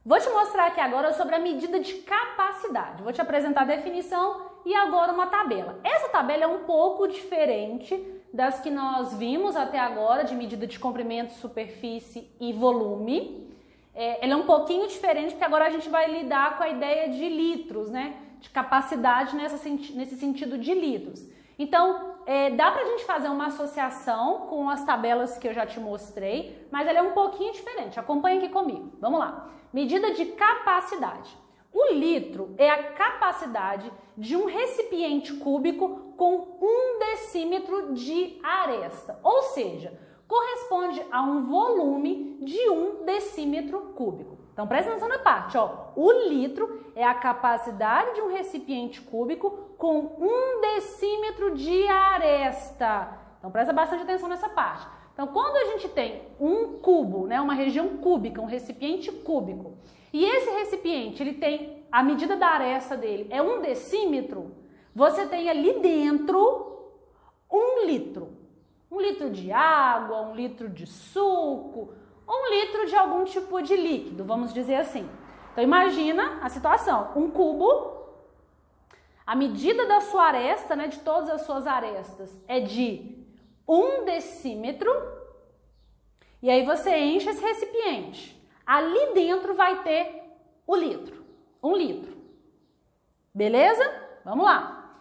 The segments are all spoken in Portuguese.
Vou te mostrar aqui agora sobre a medida de capacidade. Vou te apresentar a definição e agora uma tabela. Essa tabela é um pouco diferente das que nós vimos até agora, de medida de comprimento, superfície e volume. Ela é um pouquinho diferente porque agora a gente vai lidar com a ideia de litros, né? De capacidade nesse sentido de litros. Então, dá pra gente fazer uma associação com as tabelas que eu já te mostrei, mas ela é um pouquinho diferente. Acompanha aqui comigo. Vamos lá. Medida de capacidade. O litro é a capacidade de um recipiente cúbico com 1 decímetro de aresta, ou seja, corresponde a um volume de 1 decímetro cúbico. Então presta atenção na parte, ó. O litro é a capacidade de um recipiente cúbico com 1 decímetro de aresta. Então presta bastante atenção nessa parte. Então quando a gente tem um cubo, né, uma região cúbica, um recipiente cúbico, e esse recipiente ele tem a medida da aresta dele é 1 decímetro, você tem ali dentro 1 litro. 1 litro de água, 1 litro de suco, 1 litro de algum tipo de líquido, vamos dizer assim. Então imagina a situação, um cubo, a medida da sua aresta, né, de todas as suas arestas, é de 1 decímetro, e aí você enche esse recipiente. Ali dentro vai ter o litro, 1 litro. Beleza? Vamos lá.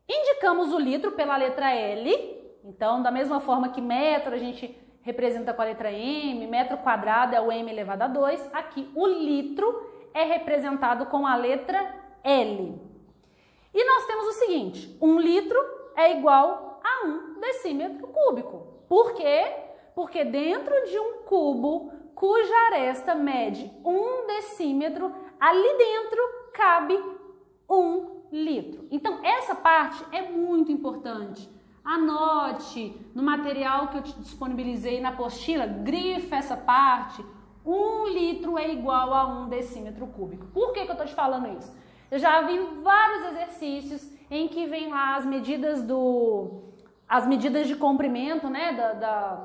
Indicamos o litro pela letra L, então da mesma forma que metro a gente representa com a letra M, metro quadrado é o M elevado a 2, aqui o litro é representado com a letra L. E nós temos o seguinte, 1 litro é igual a 1 decímetro cúbico. Por quê? Porque dentro de um cubo cuja aresta mede 1 decímetro, ali dentro cabe 1 litro. Então essa parte é muito importante. Anote no material que eu te disponibilizei na apostila, grifa essa parte. 1 litro é igual a 1 decímetro cúbico. Por que eu estou te falando isso? Eu já vi vários exercícios em que vem lá as medidas de comprimento, né,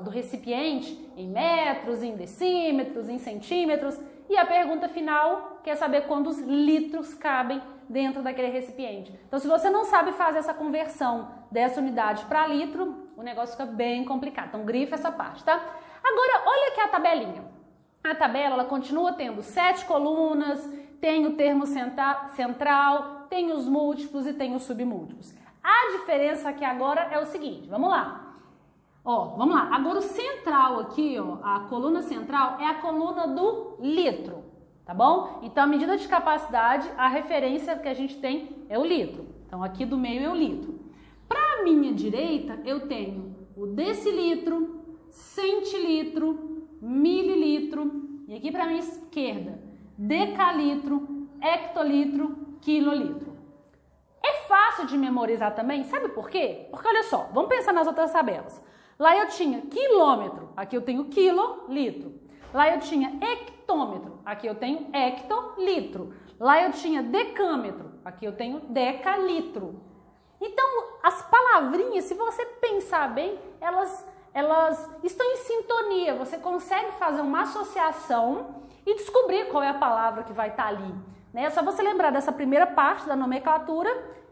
do recipiente em metros, em decímetros, em centímetros. E a pergunta final quer saber quantos litros cabem dentro daquele recipiente. Então, se você não sabe fazer essa conversão dessa unidade para litro, o negócio fica bem complicado. Então, grifa essa parte, tá? Agora, olha aqui a tabelinha. A tabela, ela continua tendo 7 colunas, tem o termo central, tem os múltiplos e tem os submúltiplos. A diferença aqui agora é o seguinte, vamos lá. Ó, vamos lá. Agora o central aqui, ó, a coluna central é a coluna do litro, tá bom? Então a medida de capacidade, a referência que a gente tem é o litro. Então aqui do meio é o litro. Para a minha direita eu tenho o decilitro, centilitro, mililitro e aqui para a minha esquerda decalitro, hectolitro, quilolitro. É fácil de memorizar também, sabe por quê? Porque olha só, vamos pensar nas outras tabelas. Lá eu tinha quilômetro, aqui eu tenho quilolitro. Lá eu tinha hectômetro, aqui eu tenho hectolitro. Lá eu tinha decâmetro, aqui eu tenho decalitro. Então, as palavrinhas, se você pensar bem, elas estão em sintonia. Você consegue fazer uma associação e descobrir qual é a palavra que vai estar ali. Né? É só você lembrar dessa primeira parte da nomenclatura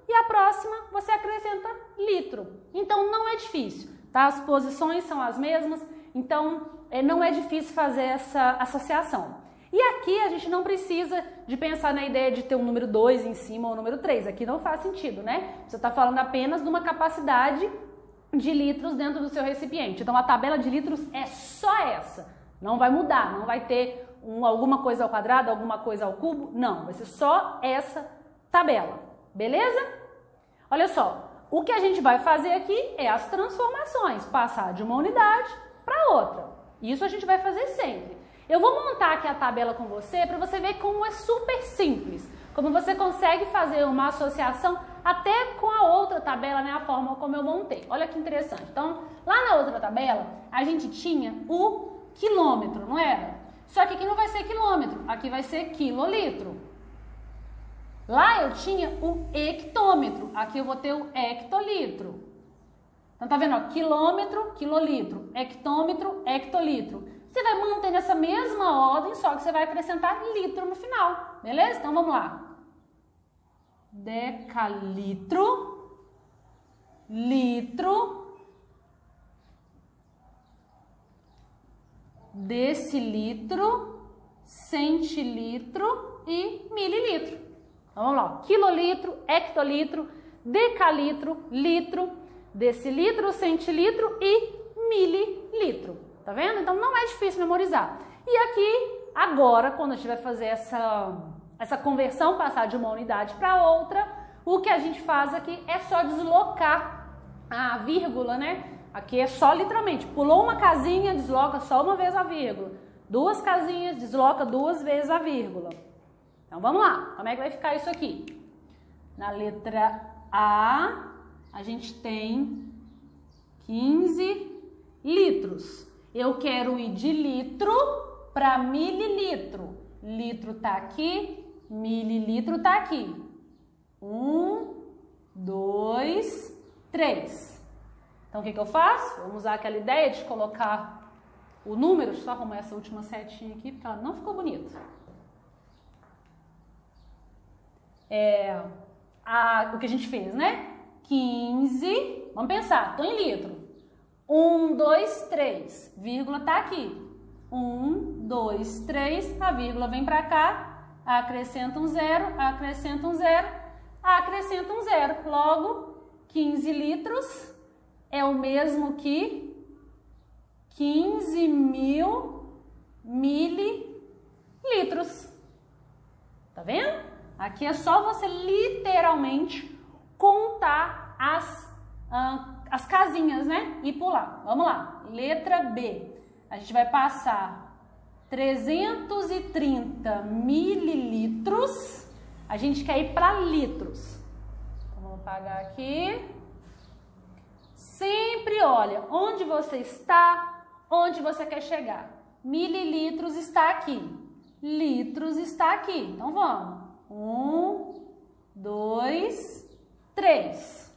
e a próxima você acrescenta litro. Então não é difícil, tá? As posições são as mesmas, então não é difícil fazer essa associação. E aqui a gente não precisa de pensar na ideia de ter um número 2 em cima ou um número 3, aqui não faz sentido, né? Você está falando apenas de uma capacidade de litros dentro do seu recipiente. Então a tabela de litros é só essa, não vai mudar, não vai ter alguma coisa ao quadrado, alguma coisa ao cubo, não, vai ser só essa tabela, beleza? Olha só, o que a gente vai fazer aqui é as transformações, passar de uma unidade para outra, isso a gente vai fazer sempre. Eu vou montar aqui a tabela com você para você ver como é super simples, como você consegue fazer uma associação até com a outra tabela, né, a forma como eu montei. Olha que interessante. Então, lá na outra tabela, a gente tinha o quilômetro, não era? Só que aqui não vai ser quilômetro, aqui vai ser quilolitro. Lá eu tinha o hectômetro, aqui eu vou ter o hectolitro. Então tá vendo, ó, quilômetro, quilolitro, hectômetro, hectolitro. Você vai manter essa mesma ordem, só que você vai acrescentar litro no final, beleza? Então vamos lá. Decalitro, litro, decilitro, centilitro e mililitro. Então vamos lá, quilolitro, hectolitro, decalitro, litro, decilitro, centilitro e mililitro. Tá vendo? Então não é difícil memorizar. E aqui, agora, quando a gente vai fazer essa conversão, passar de uma unidade para outra, o que a gente faz aqui é só deslocar a vírgula, né? Aqui é só literalmente, pulou uma casinha, desloca só uma vez a vírgula. Duas casinhas, desloca duas vezes a vírgula. Então vamos lá, como é que vai ficar isso aqui? Na letra A, a gente tem 15 litros. Eu quero ir de litro para mililitro. Litro tá aqui, mililitro tá aqui. 1, 2, 3. Então o que eu faço? Vamos usar aquela ideia de colocar o número, deixa eu só arrumar essa última setinha aqui, porque ela não ficou bonita. O que a gente fez, né? 15, vamos pensar, tô em litro. 1, 2, 3, vírgula tá aqui. 1, 2, 3, a vírgula vem pra cá, acrescenta um zero, acrescenta um zero, acrescenta um zero. Logo, 15 litros é o mesmo que 15 mil mililitros. Tá vendo? Aqui é só você literalmente contar as casinhas, né? E pular. Vamos lá. Letra B. A gente vai passar 330 mililitros. A gente quer ir para litros. Então, vamos apagar aqui. Sempre olha onde você está, onde você quer chegar. Mililitros está aqui. Litros está aqui. Então, vamos. 1, 2, 3.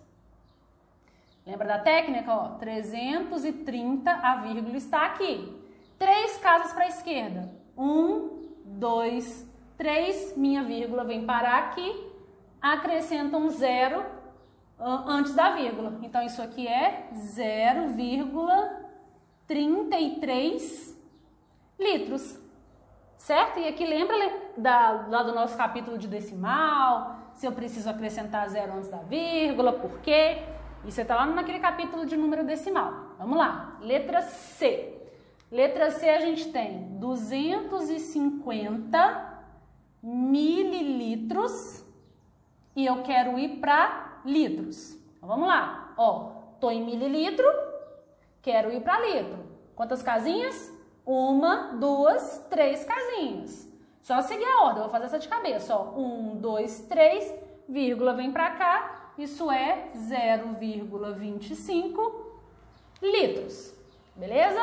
Lembra da técnica? Ó, 330, a vírgula está aqui. 3 casas para a esquerda. 1, 2, 3. Minha vírgula vem parar aqui. Acrescenta um zero antes da vírgula. Então, isso aqui é 0,33 litros. Certo? E aqui lembra lá do nosso capítulo de decimal, se eu preciso acrescentar zero antes da vírgula, por quê? Isso está lá naquele capítulo de número decimal. Vamos lá, letra C. Letra C a gente tem 250 mililitros e eu quero ir para litros. Então, vamos lá, ó, tô em mililitro, quero ir para litro. Quantas casinhas? 1, 2, 3 casinhas. Só seguir a ordem, eu vou fazer essa de cabeça, ó. 1, 2, 3, vírgula vem para cá, isso é 0,25 litros. Beleza?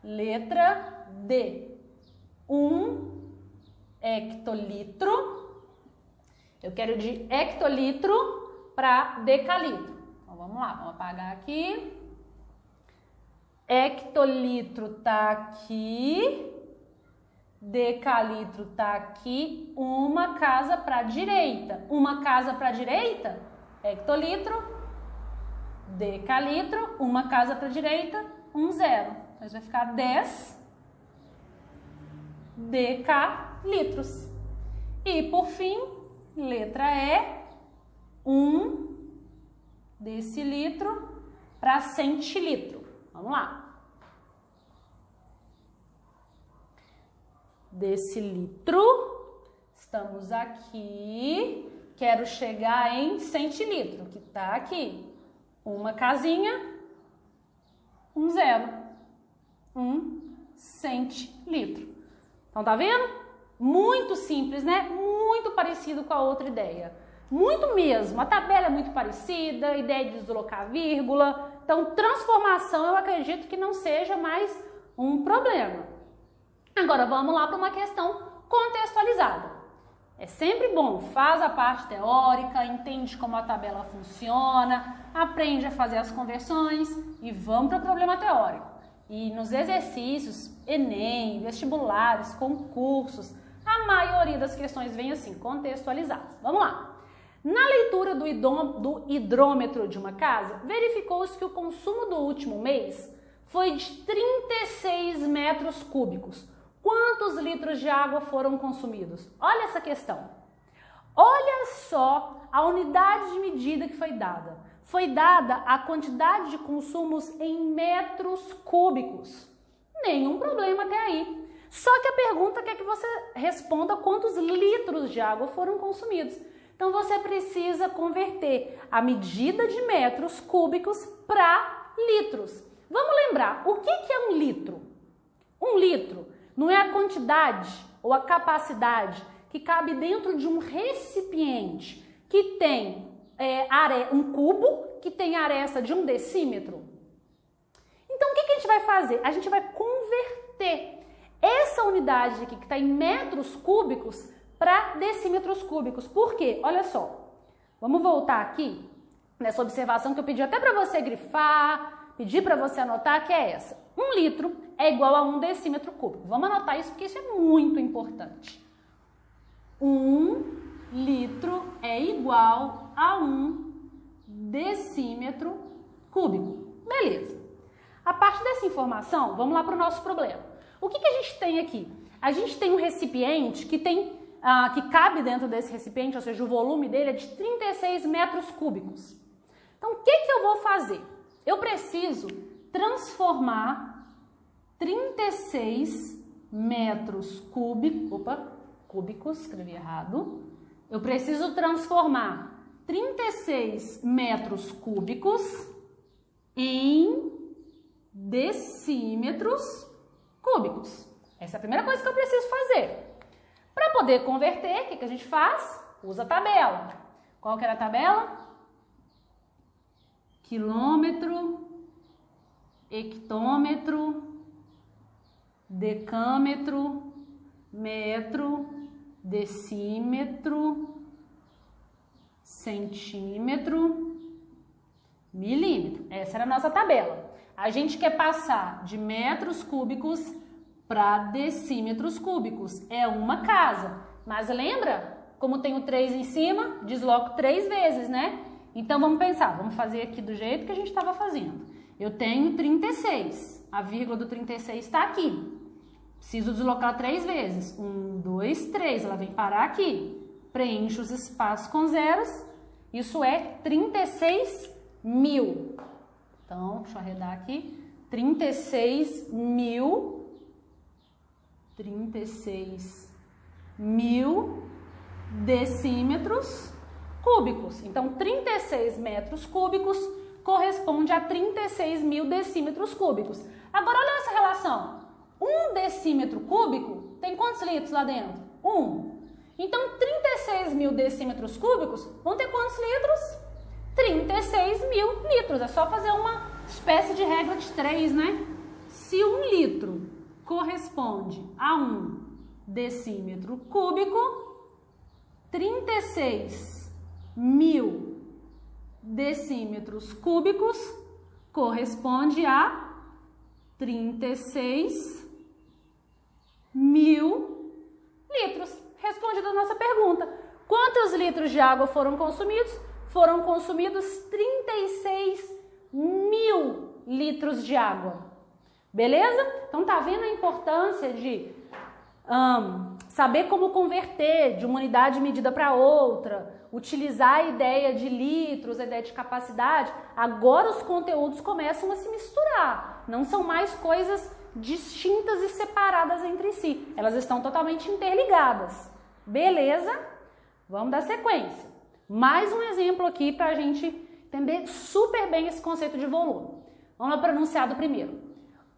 Letra D. 1 hectolitro. Eu quero de hectolitro para decalitro. Então vamos lá, vamos apagar aqui. Hectolitro tá aqui, decalitro tá aqui, uma casa para a direita. Uma casa para a direita, hectolitro, decalitro, uma casa para a direita, um zero. Mas vai ficar 10 decalitros. E por fim, letra E, 1 decilitro para centilitro. Vamos lá. Decilitro, estamos aqui, quero chegar em centilitro, que está aqui. Uma casinha, um zero, 1 centilitro. Então, tá vendo? Muito simples, né? Muito parecido com a outra ideia. Muito mesmo, a tabela é muito parecida, a ideia de deslocar a vírgula. Então, transformação eu acredito que não seja mais um problema. Agora, vamos lá para uma questão contextualizada. É sempre bom, faz a parte teórica, entende como a tabela funciona, aprende a fazer as conversões e vamos para o problema teórico. e nos exercícios, Enem, vestibulares, concursos, a maioria das questões vem assim, contextualizadas. Vamos lá. Na leitura do hidrômetro de uma casa, verificou-se que o consumo do último mês foi de 36 metros cúbicos. Quantos litros de água foram consumidos? Olha essa questão. Olha só a unidade de medida que foi dada. Foi dada a quantidade de consumos em metros cúbicos. Nenhum problema até aí. Só que a pergunta quer que você responda quantos litros de água foram consumidos. Então você precisa converter a medida de metros cúbicos para litros. Vamos lembrar, o que é um litro? Um litro não é a quantidade ou a capacidade que cabe dentro de um recipiente que tem um cubo, que tem aresta de 1 decímetro. Então o que a gente vai fazer? A gente vai converter essa unidade aqui que está em metros cúbicos para decímetros cúbicos. Por quê? Olha só, vamos voltar aqui nessa observação que eu pedi até para você grifar, pedi para você anotar, que é essa. 1 litro é igual a 1 decímetro cúbico. Vamos anotar isso porque isso é muito importante. 1 litro é igual a 1 decímetro cúbico. Beleza. A partir dessa informação, vamos lá para o nosso problema. O que a gente tem aqui? A gente tem um recipiente que cabe dentro desse recipiente, ou seja, o volume dele é de 36 metros cúbicos. Então, o que eu vou fazer? Eu preciso transformar 36 metros cúbicos, escrevi errado. Eu preciso transformar 36 metros cúbicos em decímetros cúbicos. Essa é a primeira coisa que eu preciso fazer. Para poder converter, o que a gente faz? Usa a tabela. Qual que era a tabela? Quilômetro, hectômetro, decâmetro, metro, decímetro, centímetro, milímetro. Essa era a nossa tabela. A gente quer passar de metros cúbicos para decímetros cúbicos. É uma casa. Mas lembra? Como tem o 3 em cima, desloco 3 vezes, né? Então vamos pensar, vamos fazer aqui do jeito que a gente estava fazendo. Eu tenho 36. A vírgula do 36 está aqui. Preciso deslocar 3 vezes. 1, 2, 3. Ela vem parar aqui. Preencho os espaços com zeros. Isso é 36 mil. Então, deixa eu arredar aqui. 36 mil decímetros cúbicos. Então, 36 metros cúbicos corresponde a 36 mil decímetros cúbicos. Agora, olha essa relação. 1 decímetro cúbico tem quantos litros lá dentro? 1. Então, 36 mil decímetros cúbicos vão ter quantos litros? 36 mil litros. É só fazer uma espécie de regra de 3, né? Se 1 litro corresponde a 1 decímetro cúbico, 36 mil decímetros cúbicos corresponde a 36 mil litros. Respondida a nossa pergunta. Quantos litros de água foram consumidos? Foram consumidos 36 mil litros de água. Beleza? Então tá vendo a importância de saber como converter de uma unidade de medida para outra, utilizar a ideia de litros, a ideia de capacidade. Agora os conteúdos começam a se misturar. Não são mais coisas distintas e separadas entre si. Elas estão totalmente interligadas. Beleza? Vamos dar sequência. Mais um exemplo aqui para a gente entender super bem esse conceito de volume. Vamos lá para o enunciado primeiro.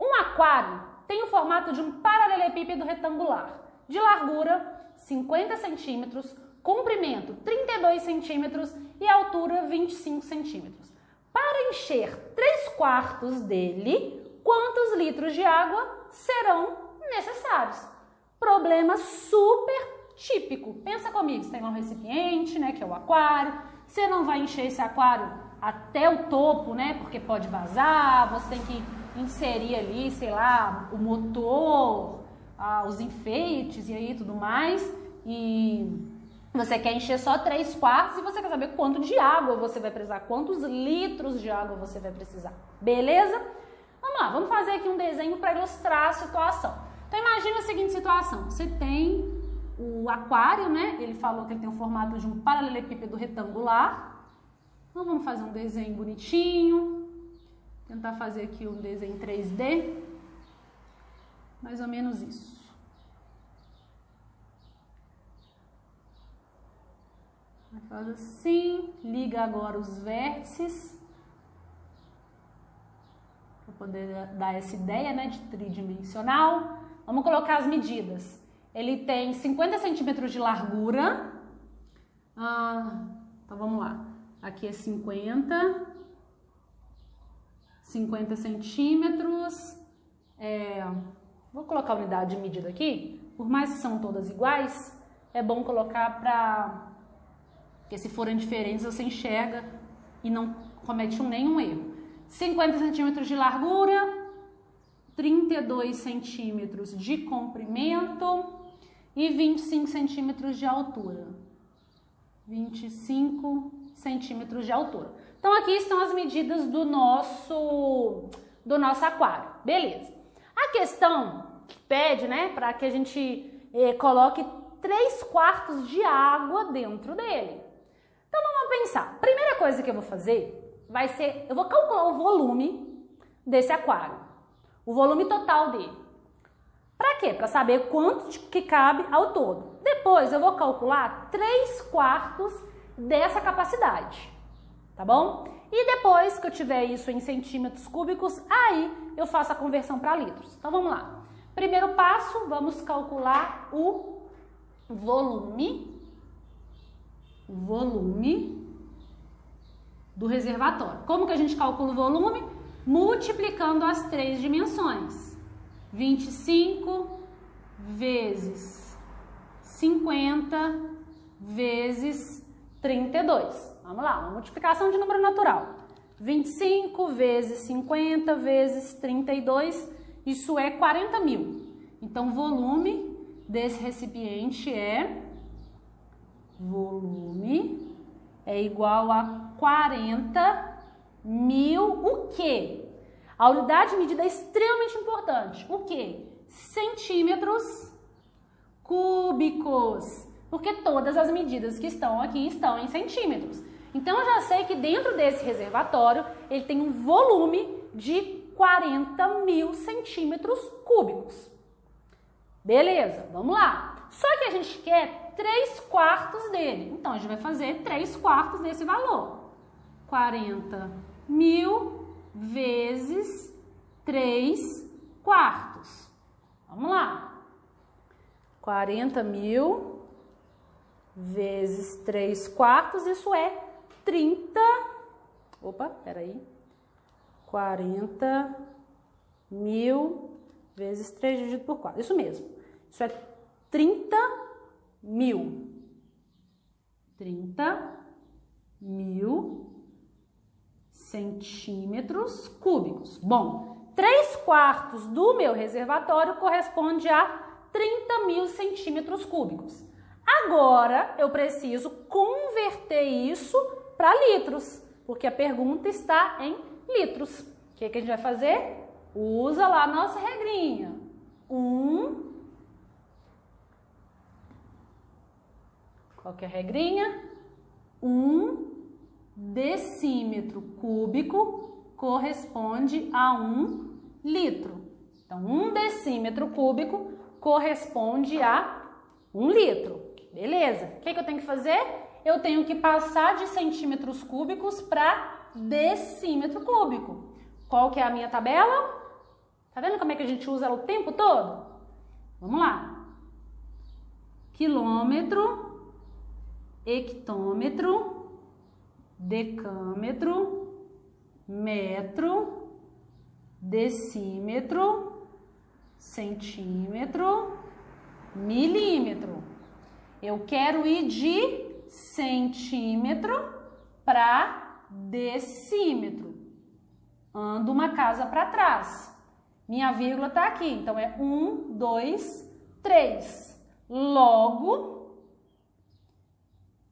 Um aquário tem o formato de um paralelepípedo retangular, de largura 50 centímetros, comprimento 32 centímetros e altura 25 centímetros. Para encher 3/4 dele, quantos litros de água serão necessários? Problema super típico. Pensa comigo, você tem um recipiente, né, que é o aquário. Você não vai encher esse aquário até o topo, né, porque pode vazar, você tem que inserir ali, sei lá, o motor, os enfeites e aí tudo mais, e você quer encher só 3/4 e você quer saber quanto de água você vai precisar, quantos litros de água você vai precisar, beleza? Vamos lá, vamos fazer aqui um desenho para ilustrar a situação. Então imagina a seguinte situação, você tem o aquário, né? Ele falou que ele tem o formato de um paralelepípedo retangular. Então vamos fazer um desenho bonitinho, tentar fazer aqui um desenho 3D, mais ou menos isso. Faz assim, liga agora os vértices, para poder dar essa ideia, né, de tridimensional. Vamos colocar as medidas. Ele tem 50 centímetros de largura. Então vamos lá. Aqui é 50 centímetros. Vou colocar a unidade de medida aqui. Por mais que são todas iguais, é bom colocar porque se forem diferentes você enxerga e não comete nenhum erro. 50 centímetros de largura, 32 centímetros de comprimento e 25 centímetros de altura. 25 centímetros de altura. Então aqui estão as medidas do nosso aquário, beleza. A questão que pede, né, para que a gente coloque 3/4 de água dentro dele. Então vamos pensar. Primeira coisa que eu vou fazer vai ser, eu vou calcular o volume desse aquário, o volume total dele. Para quê? Para saber quanto que cabe ao todo. Depois eu vou calcular 3/4 dessa capacidade, tá bom? E depois que eu tiver isso em centímetros cúbicos, aí eu faço a conversão para litros. Então vamos lá. Primeiro passo, vamos calcular o volume do reservatório. Como que a gente calcula o volume? Multiplicando as 3 dimensões. 25 vezes 50 vezes 32. Vamos lá, uma multiplicação de número natural. 25 vezes 50 vezes 32, isso é 40.000. Então, o volume desse recipiente é igual a 40.000, o quê? A unidade de medida é extremamente importante. O quê? Centímetros cúbicos. Porque todas as medidas que estão aqui estão em centímetros. Então, eu já sei que dentro desse reservatório, ele tem um volume de 40.000 centímetros cúbicos. Beleza, vamos lá. Só que a gente quer 3/4 dele. Então, a gente vai fazer 3/4 desse valor. 40.000 vezes 3/4. Vamos lá. 40.000 vezes 3/4, isso é 30... Opa, peraí. 40.000 vezes 3 dividido por 4. Isso mesmo. Isso é 30.000. 30.000 centímetros cúbicos. Bom, 3/4 do meu reservatório corresponde a 30.000 centímetros cúbicos. Agora, eu preciso converter isso para litros, porque a pergunta está em litros. O que a gente vai fazer? Usa lá a nossa regrinha. Qual que é a regrinha? 1 decímetro cúbico corresponde a 1 litro. Então, 1 decímetro cúbico corresponde a 1 litro. Beleza? O que eu tenho que fazer? Eu tenho que passar de centímetros cúbicos para decímetro cúbico. Qual que é a minha tabela? Tá vendo como é que a gente usa ela o tempo todo? Vamos lá. Quilômetro, hectômetro, decâmetro, metro, decímetro, centímetro, milímetro. Eu quero ir de centímetro para decímetro. ando uma casa para trás. Minha vírgula está aqui, então é 1, 2, 3. Logo,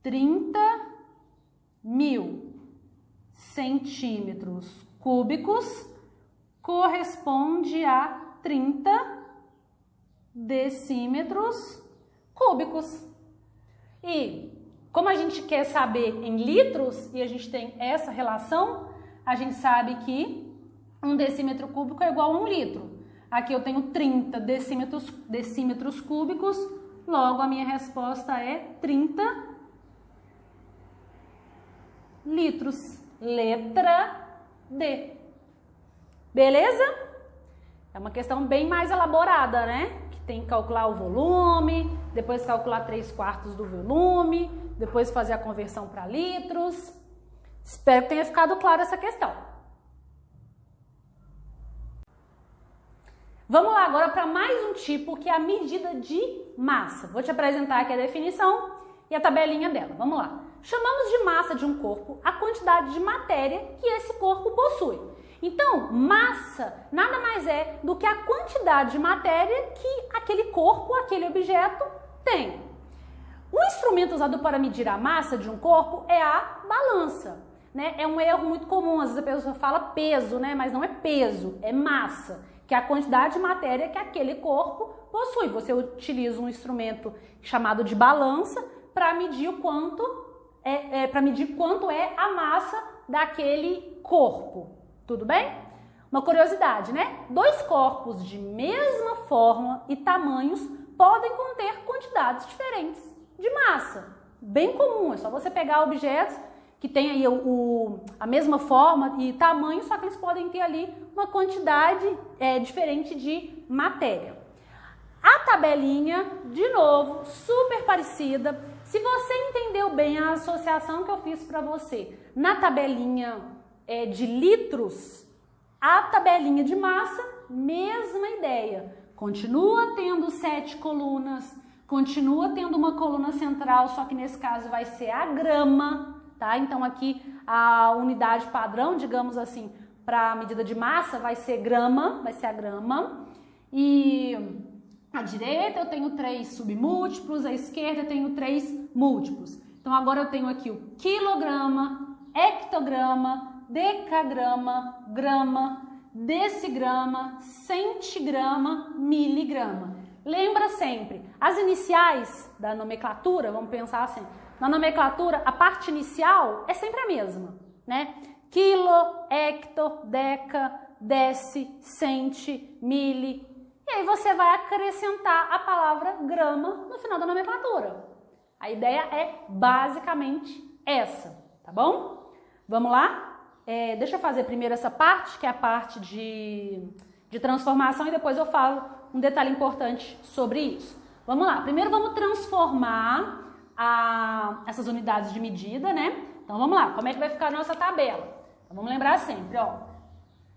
30.000 centímetros cúbicos corresponde a 30 decímetros cúbicos. E como a gente quer saber em litros e a gente tem essa relação, a gente sabe que 1 decímetro cúbico é igual a 1 litro. Aqui eu tenho 30 decímetros cúbicos, logo a minha resposta é 30 litros. Letra D. Beleza? É uma questão bem mais elaborada, né? Que tem que calcular o volume, depois calcular 3/4 do volume, depois fazer a conversão para litros. Espero que tenha ficado claro essa questão. Vamos lá agora para mais um tipo, que é a medida de massa. Vou te apresentar aqui a definição e a tabelinha dela. Vamos lá. Chamamos de massa de um corpo a quantidade de matéria que esse corpo possui. Então, massa nada mais é do que a quantidade de matéria que aquele corpo, aquele objeto tem. O instrumento usado para medir a massa de um corpo é a balança, né? É um erro muito comum, às vezes a pessoa fala peso, né? Mas não é peso, é massa, que é a quantidade de matéria que aquele corpo possui. Você utiliza um instrumento chamado de balança para medir o quanto é a massa daquele corpo. Tudo bem? Uma curiosidade, né? 2 corpos de mesma forma e tamanhos podem conter quantidades diferentes de massa. Bem comum, é só você pegar objetos que têm aí a mesma forma e tamanho, só que eles podem ter ali uma quantidade diferente de matéria. A tabelinha, de novo, super parecida. Se você entendeu bem a associação que eu fiz para você na tabelinha de litros, a tabelinha de massa, mesma ideia. Continua tendo 7 colunas, continua tendo uma coluna central, só que nesse caso vai ser a grama, tá? Então aqui a unidade padrão, digamos assim, para a medida de massa vai ser grama, vai ser a grama. E à direita eu tenho 3 submúltiplos, à esquerda eu tenho 3 múltiplos. Então agora eu tenho aqui o quilograma, hectograma, decagrama, grama, decigrama, centigrama, miligrama. Lembra sempre, as iniciais da nomenclatura, vamos pensar assim, na nomenclatura a parte inicial é sempre a mesma, né? Quilo, hecto, deca, deci, centi, mili. E aí você vai acrescentar a palavra grama no final da nomenclatura. A ideia é basicamente essa, tá bom? Vamos lá? Deixa eu fazer primeiro essa parte, que é a parte de transformação, e depois eu falo um detalhe importante sobre isso. Vamos lá, primeiro vamos transformar essas unidades de medida, né? Então vamos lá, como é que vai ficar a nossa tabela? Então, vamos lembrar sempre, ó.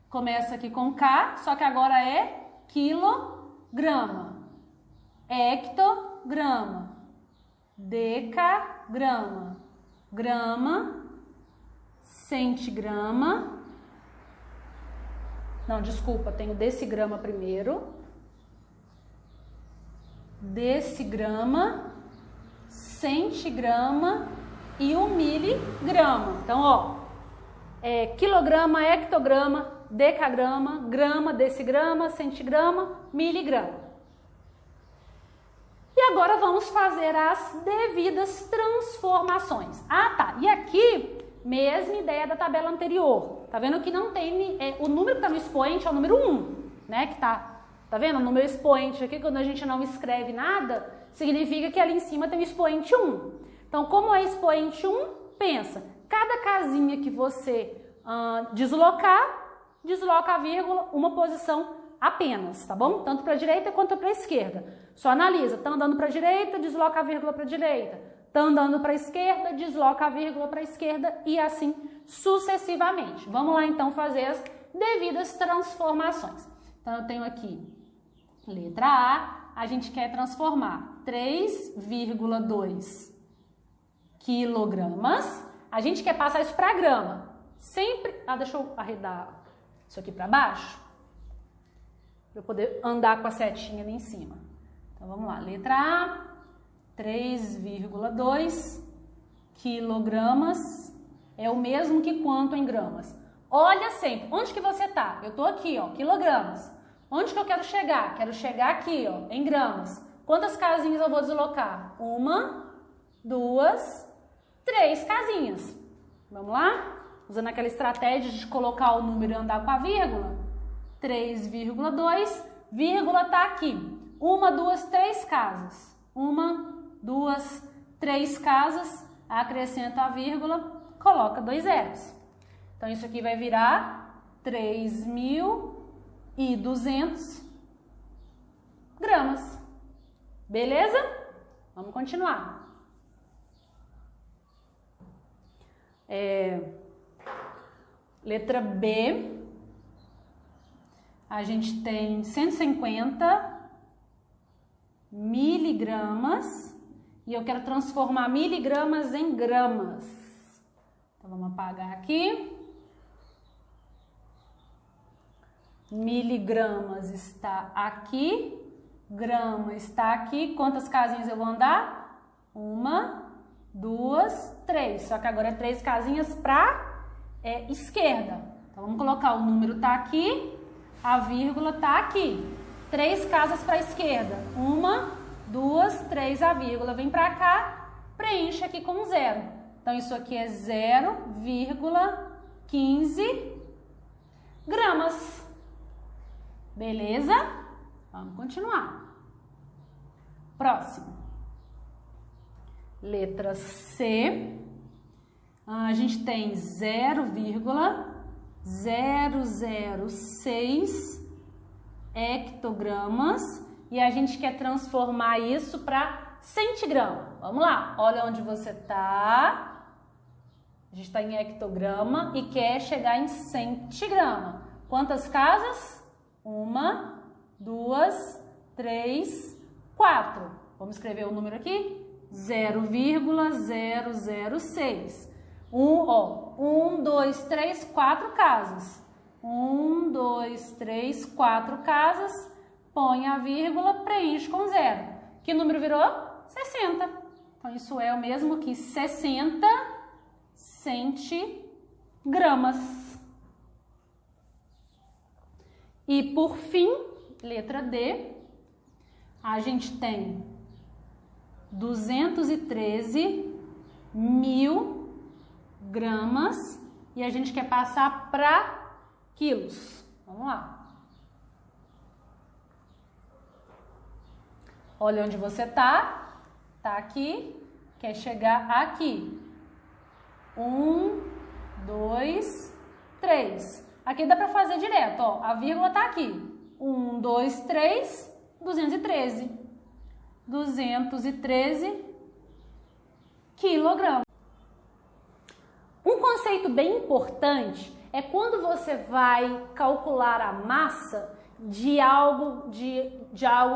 Começa aqui com K, só que agora é quilograma, hectograma, decagrama, grama, centigrama, não, desculpa, tenho decigrama primeiro, decigrama, centigrama e o miligrama. Então, ó, quilograma, hectograma, decagrama, grama, decigrama, centigrama, miligrama. E agora vamos fazer as devidas transformações. Ah, tá, e aqui, mesma ideia da tabela anterior. Tá vendo que não tem, o número que tá no expoente é o número 1, né? Que tá vendo? No meu expoente aqui, quando a gente não escreve nada, significa que ali em cima tem o expoente 1. Então, como é expoente 1, pensa, cada casinha que você deslocar, desloca a vírgula, uma posição apenas, tá bom? Tanto para a direita quanto para a esquerda. Só analisa, tá andando para a direita, desloca a vírgula para a direita. Tá andando para a esquerda, desloca a vírgula para a esquerda e assim sucessivamente. Vamos lá então fazer as devidas transformações. Então eu tenho aqui letra A, gente quer transformar 3,2 quilogramas. A gente quer passar isso para grama. Sempre, deixa eu arredar isso aqui para baixo, para eu poder andar com a setinha ali em cima. Então vamos lá, letra A, 3,2 quilogramas é o mesmo que quanto em gramas? Olha sempre, onde que você tá? Eu tô aqui, ó, quilogramas. Onde que eu quero chegar? Quero chegar aqui, ó, em gramas. Quantas casinhas eu vou deslocar? 1, 2, 3 casinhas. Vamos lá? Usando aquela estratégia de colocar o número e andar com a vírgula. 3,2, vírgula tá aqui. 1, 2, 3 casas. 1, 2, 3 casas, acrescenta a vírgula, coloca 2 zeros. Então, isso aqui vai virar 3.200 gramas. Beleza? Vamos continuar. Letra B. A gente tem 150 miligramas e eu quero transformar miligramas em gramas. Então, vamos apagar aqui. Miligramas está aqui, grama está aqui. Quantas casinhas eu vou andar? 1, 2, 3. Só que agora é 3 casinhas para esquerda. Então, vamos colocar o número tá aqui, a vírgula tá aqui. 3 casas para a esquerda. 1, 2, 3, a vírgula vem para cá, preenche aqui com 0. Então, isso aqui é 0,15 gramas. Beleza? Vamos continuar. Próximo. Letra C. A gente tem 0,006 hectogramas e a gente quer transformar isso para centigrama. Vamos lá, olha onde você está. A gente está em hectograma e quer chegar em centigrama. Quantas casas? 1, 2, 3, 4. Vamos escrever o número aqui? 0,006. 1, 2, 3, 4 casas. 1, 2, 3, 4 casas. Põe a vírgula, preenche com 0. Que número virou? 60. Então, isso é o mesmo que 60 centigramas. E, por fim, letra D, a gente tem 213 mil gramas e a gente quer passar para quilos. Vamos lá. Olha onde você tá. Tá aqui. Quer chegar aqui. 1, 2, 3. Aqui dá para fazer direto, ó. A vírgula tá aqui. 1, 2, 3, 213. 213 quilogramas. Um conceito bem importante é quando você vai calcular a massa de algo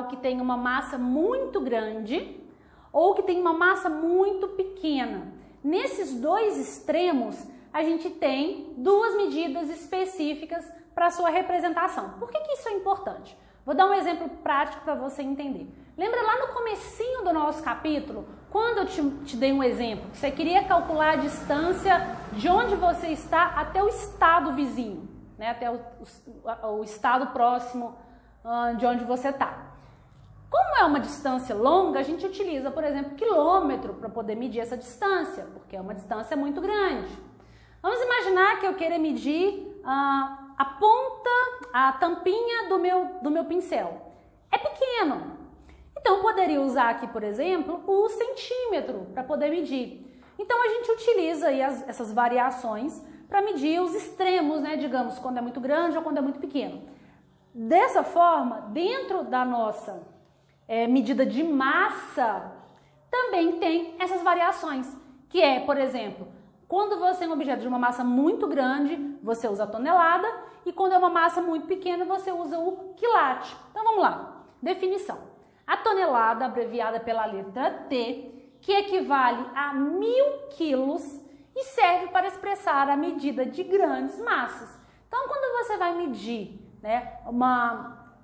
que tem uma massa muito grande ou que tem uma massa muito pequena. Nesses dois extremos, a gente tem duas medidas específicas para a sua representação. Por que isso é importante? Vou dar um exemplo prático para você entender. Lembra lá no comecinho do nosso capítulo, quando eu te dei um exemplo, que você queria calcular a distância de onde você está até o estado vizinho, né? Até o estado próximo de onde você está. Como é uma distância longa, a gente utiliza, por exemplo, quilômetro para poder medir essa distância, porque é uma distância muito grande. Vamos imaginar que eu queira medir a ponta, a tampinha do meu pincel. É pequeno. Então, eu poderia usar aqui, por exemplo, o centímetro para poder medir. Então, a gente utiliza aí essas variações para medir os extremos, né? Digamos, quando é muito grande ou quando é muito pequeno. Dessa forma, dentro da nossa medida de massa, também tem essas variações, que é, por exemplo, quando você tem um objeto de uma massa muito grande, você usa a tonelada, e quando é uma massa muito pequena, você usa o quilate. Então, vamos lá. Definição. A tonelada, abreviada pela letra T, que equivale a 1.000 quilos e serve para expressar a medida de grandes massas. Então, Então, quando você vai medir, né,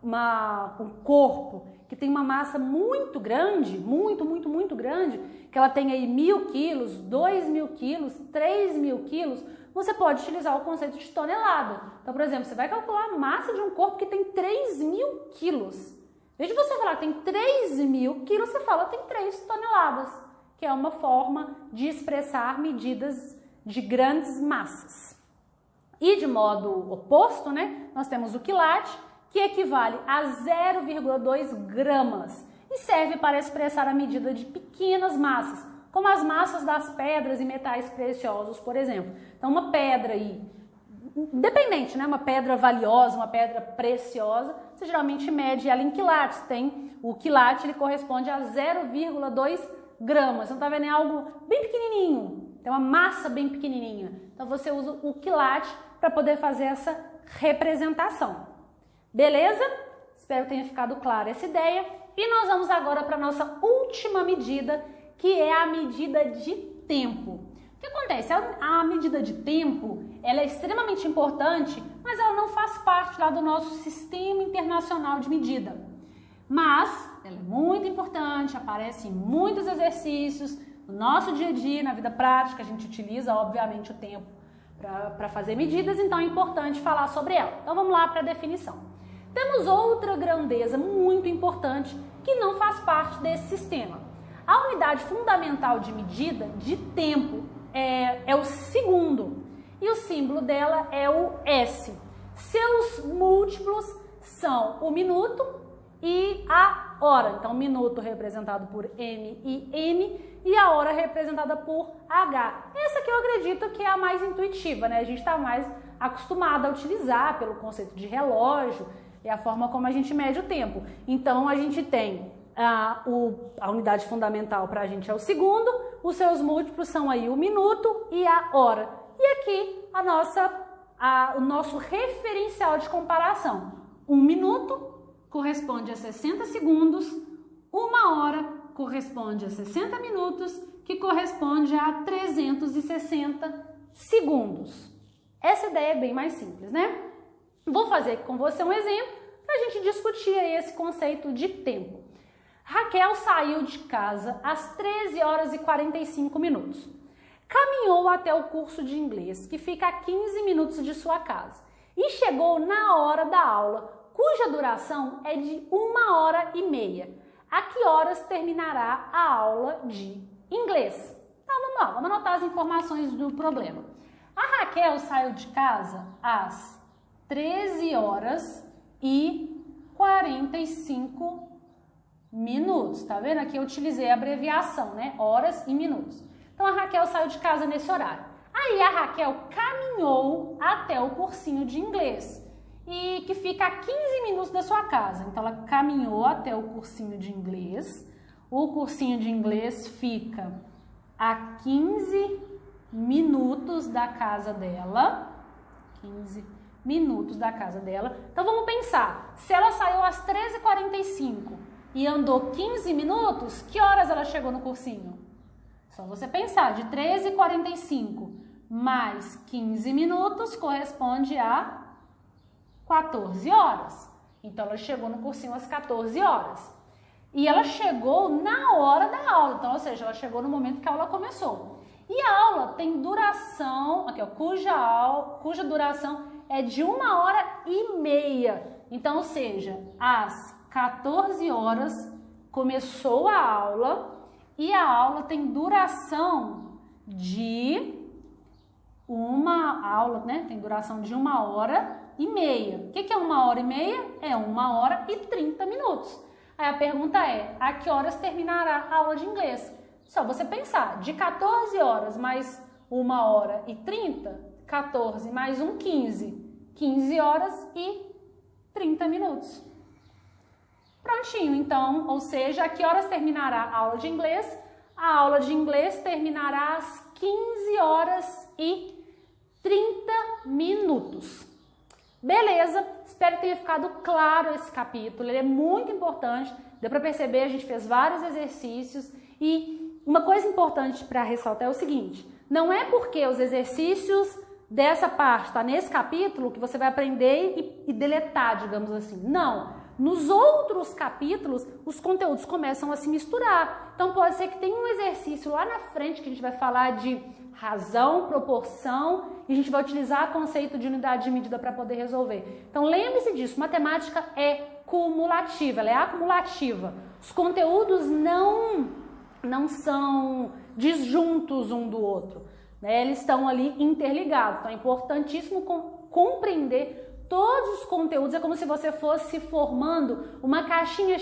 um corpo que tem uma massa muito grande, muito grande, que ela tem aí 1.000 quilos, 2.000 quilos, 3.000 quilos, você pode utilizar o conceito de tonelada. Então, por exemplo, você vai calcular a massa de um corpo que tem 3.000 quilos. Em vez de você falar que tem 3.000 quilos, você fala que tem 3 toneladas, que é uma forma de expressar medidas de grandes massas. E de modo oposto, né, nós temos o quilate, que equivale a 0,2 gramas e serve para expressar a medida de pequenas massas, como as massas das pedras e metais preciosos, por exemplo. Então, uma pedra aí, independente, né, uma pedra valiosa, uma pedra preciosa, você geralmente mede ela em quilates. O quilate, ele corresponde a 0,2 gramas. Então, tá vendo? É algo bem pequenininho, tem uma massa bem pequenininha. Então, você usa o quilate para poder fazer essa representação. Beleza? Espero que tenha ficado clara essa ideia. E nós vamos agora para a nossa última medida, que é a medida de tempo. O que acontece? A medida de tempo, ela é extremamente importante, mas ela não faz parte lá do nosso sistema internacional de medida. Mas ela é muito importante, aparece em muitos exercícios, no nosso dia a dia, na vida prática, a gente utiliza, obviamente, o tempo para fazer medidas, então é importante falar sobre ela. Então vamos lá para a definição. Temos outra grandeza muito importante que não faz parte desse sistema. A unidade fundamental de medida de tempo é o segundo e o símbolo dela é o S. Seus múltiplos são o minuto e a hora. Então, minuto representado por M e N e a hora representada por H. Essa que eu acredito que é a mais intuitiva, né? A gente está mais acostumado a utilizar pelo conceito de relógio. É a forma como a gente mede o tempo. Então, a gente tem a unidade fundamental para a gente é o segundo, os seus múltiplos são aí o minuto e a hora. E aqui o nosso referencial de comparação. 1 minuto corresponde a 60 segundos, 1 hora corresponde a 60 minutos, que corresponde a 360 segundos. Essa ideia é bem mais simples, né? Vou fazer aqui com você um exemplo para a gente discutir aí esse conceito de tempo. Raquel saiu de casa às 13 horas e 45 minutos. Caminhou até o curso de inglês, que fica a 15 minutos de sua casa, e chegou na hora da aula, cuja duração é de 1h30. A que horas terminará a aula de inglês? Então vamos lá, vamos anotar as informações do problema. A Raquel saiu de casa às 13 horas e 45 minutos. Tá vendo? Aqui eu utilizei a abreviação, né? Horas e minutos. Então, a Raquel saiu de casa nesse horário. Aí, a Raquel caminhou até o cursinho de inglês, e que fica a 15 minutos da sua casa. Então, ela caminhou até o cursinho de inglês. O cursinho de inglês fica a 15 minutos da casa dela. 15 minutos da casa dela. Então vamos pensar, se ela saiu às 13h45 e andou 15 minutos, que horas ela chegou no cursinho? Só você pensar, de 13h45 mais 15 minutos corresponde a 14 horas. Então ela chegou no cursinho às 14 horas. E ela chegou na hora da aula, então, ou seja, ela chegou no momento que a aula começou. E a aula tem duração, aqui ó, cuja duração é de 1h30. Então, ou seja, às 14 horas começou a aula e a aula tem duração de tem duração de 1h30. O que é 1h30? É 1h30 minutos. Aí a pergunta é, a que horas terminará a aula de inglês? Só você pensar, de 14 horas mais 1h30, 14 mais 1, 15. 15 horas e 30 minutos. Prontinho, então, ou seja, a que horas terminará a aula de inglês? A aula de inglês terminará às 15 horas e 30 minutos. Beleza? Espero que tenha ficado claro esse capítulo, ele é muito importante, deu para perceber, a gente fez vários exercícios e uma coisa importante para ressaltar é o seguinte, não é porque os exercícios dessa parte, tá nesse capítulo que você vai aprender e deletar, digamos assim. Não. Nos outros capítulos, os conteúdos começam a se misturar. Então, pode ser que tenha um exercício lá na frente que a gente vai falar de razão, proporção, e a gente vai utilizar o conceito de unidade de medida para poder resolver. Então, lembre-se disso, matemática é cumulativa, ela é acumulativa. Os conteúdos não são disjuntos um do outro, né? Eles estão ali interligados. Então, é importantíssimo compreender todos os conteúdos. É como se você fosse formando uma caixinha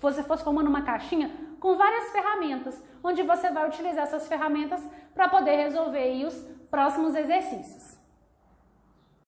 você fosse formando uma caixinha com várias ferramentas, onde você vai utilizar essas ferramentas para poder resolver aí os próximos exercícios.